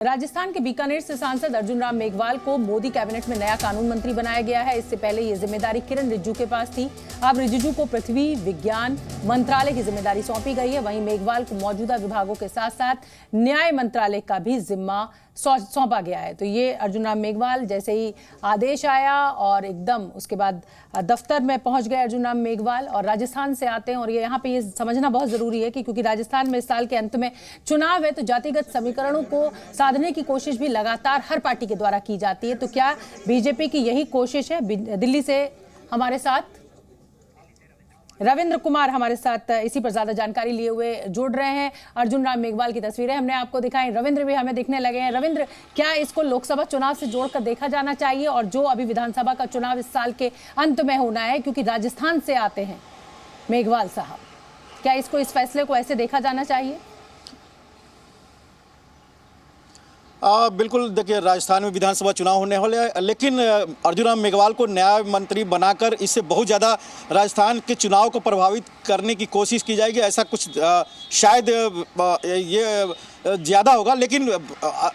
राजस्थान के बीकानेर से सांसद अर्जुन राम मेघवाल को मोदी कैबिनेट में नया कानून मंत्री बनाया गया है। इससे पहले ये जिम्मेदारी किरण रिजिजू के पास थी। अब रिजिजू को पृथ्वी विज्ञान मंत्रालय की जिम्मेदारी सौंपी गई है। वहीं मेघवाल को मौजूदा विभागों के साथ साथ न्याय मंत्रालय का भी जिम्मा सौंपा गया है। तो ये अर्जुन राम मेघवाल जैसे ही आदेश आया और एकदम उसके बाद दफ्तर में पहुंच गए अर्जुन राम मेघवाल और राजस्थान से आते हैं। और ये यहाँ पे ये समझना बहुत जरूरी है कि क्योंकि राजस्थान में इस साल के अंत में चुनाव है, तो जातिगत समीकरणों को साधने की कोशिश भी लगातार हर पार्टी के द्वारा की जाती है। तो क्या बीजेपी की यही कोशिश है? दिल्ली से हमारे साथ रविंद्र कुमार हमारे साथ इसी पर ज्यादा जानकारी लिए हुए जुड़ रहे हैं। अर्जुन राम मेघवाल की तस्वीरें हमने आपको दिखाई, रविंद्र भी हमें दिखने लगे हैं। रविंद्र, क्या इसको लोकसभा चुनाव से जोड़कर देखा जाना चाहिए और जो अभी विधानसभा का चुनाव इस साल के अंत में होना है, क्योंकि राजस्थान से आते हैं मेघवाल साहब, क्या इसको इस फैसले को ऐसे देखा जाना चाहिए? बिल्कुल, देखिए राजस्थान में विधानसभा चुनाव होने वाले हैं, लेकिन अर्जुन राम मेघवाल को न्याय मंत्री बनाकर इससे बहुत ज़्यादा राजस्थान के चुनाव को प्रभावित करने की कोशिश की जाएगी, ऐसा कुछ शायद ये ज़्यादा होगा। लेकिन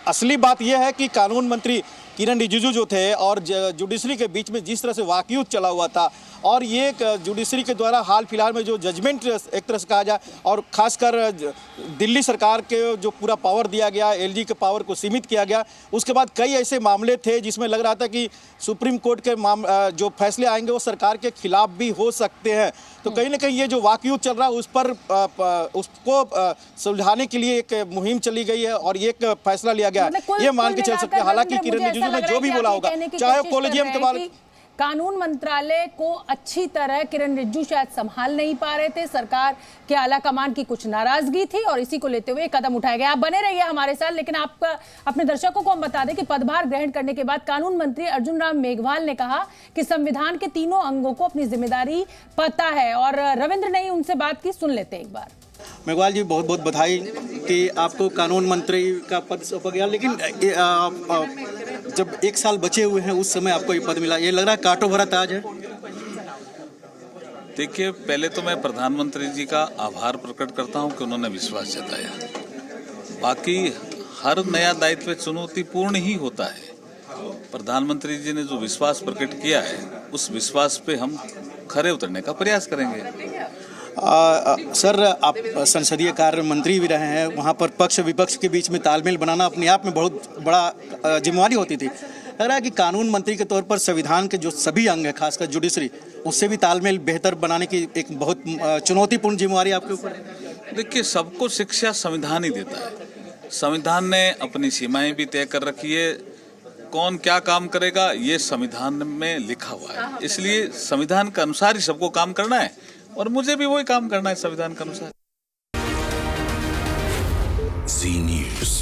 असली बात यह है कि कानून मंत्री किरण रिजिजू जो थे और जुडिशरी के बीच में जिस तरह से वाकयुद्ध चला हुआ था, और ये जुडिशरी के द्वारा हाल फिलहाल में जो जजमेंट एक तरह से कहा जाए, और खासकर दिल्ली सरकार के जो पूरा पावर दिया गया, एलजी के पावर को सीमित किया गया, उसके बाद कई ऐसे मामले थे जिसमें लग रहा था कि सुप्रीम कोर्ट के जो फैसले आएंगे वो सरकार के खिलाफ भी हो सकते हैं। तो कहीं ना कहीं ये जो वाकयुद्ध चल रहा है उस पर उसको सुलझाने के लिए एक मुहिम चली गई है और ये एक फैसला लिया गया है, ये मान के चल सकते हैं। हालांकि किरण रिजिजू ने जो भी बोला होगा, चाहे कॉलेजियम के बारे, कानून मंत्रालय को अच्छी तरह किरण रिजिजू शायद संभाल नहीं पा रहे थे, सरकार के आला कमान की कुछ नाराजगी थी और इसी को लेते हुए कदम उठाया गया। आप बने रहिए हमारे साथ, लेकिन आपका अपने दर्शकों को हम बता दें कि पदभार ग्रहण करने के बाद कानून मंत्री अर्जुन राम मेघवाल ने कहा कि संविधान के तीनों अंगों को अपनी जिम्मेदारी पता है। और रविंद्र ने उनसे बात की, सुन लेते एक बार। मेघवाल जी, बहुत बहुत बधाई कि आपको कानून मंत्री का पद सौंपा गया, लेकिन जब एक साल बचे हुए हैं उस समय आपको ये पद मिला, ये लग रहा है कांटों भरा ताज है। देखिए, पहले तो मैं प्रधानमंत्री जी का आभार प्रकट करता हूं कि उन्होंने विश्वास जताया। बाकी हर नया दायित्व चुनौतीपूर्ण ही होता है। प्रधानमंत्री जी ने जो विश्वास प्रकट किया है उस विश्वास पे हम खरे उतरने का प्रयास करेंगे। सर, आप संसदीय कार्य मंत्री भी रहे हैं, वहाँ पर पक्ष विपक्ष के बीच में तालमेल बनाना अपने आप में बहुत बड़ा जिम्मेवारी होती थी। लग रहा है कि कानून मंत्री के तौर पर संविधान के जो सभी अंग हैं, खासकर जुडिशरी, उससे भी तालमेल बेहतर बनाने की एक बहुत चुनौतीपूर्ण जिम्मेवारी आपके ऊपर है। देखिए, सबको शिक्षा संविधान ही देता है। संविधान ने अपनी सीमाएं भी तय कर रखी है, कौन क्या काम करेगा ये संविधान में लिखा हुआ है। इसलिए संविधान के अनुसार ही सबको काम करना है और मुझे भी वही काम करना है संविधान के अनुसार। जी न्यूज़।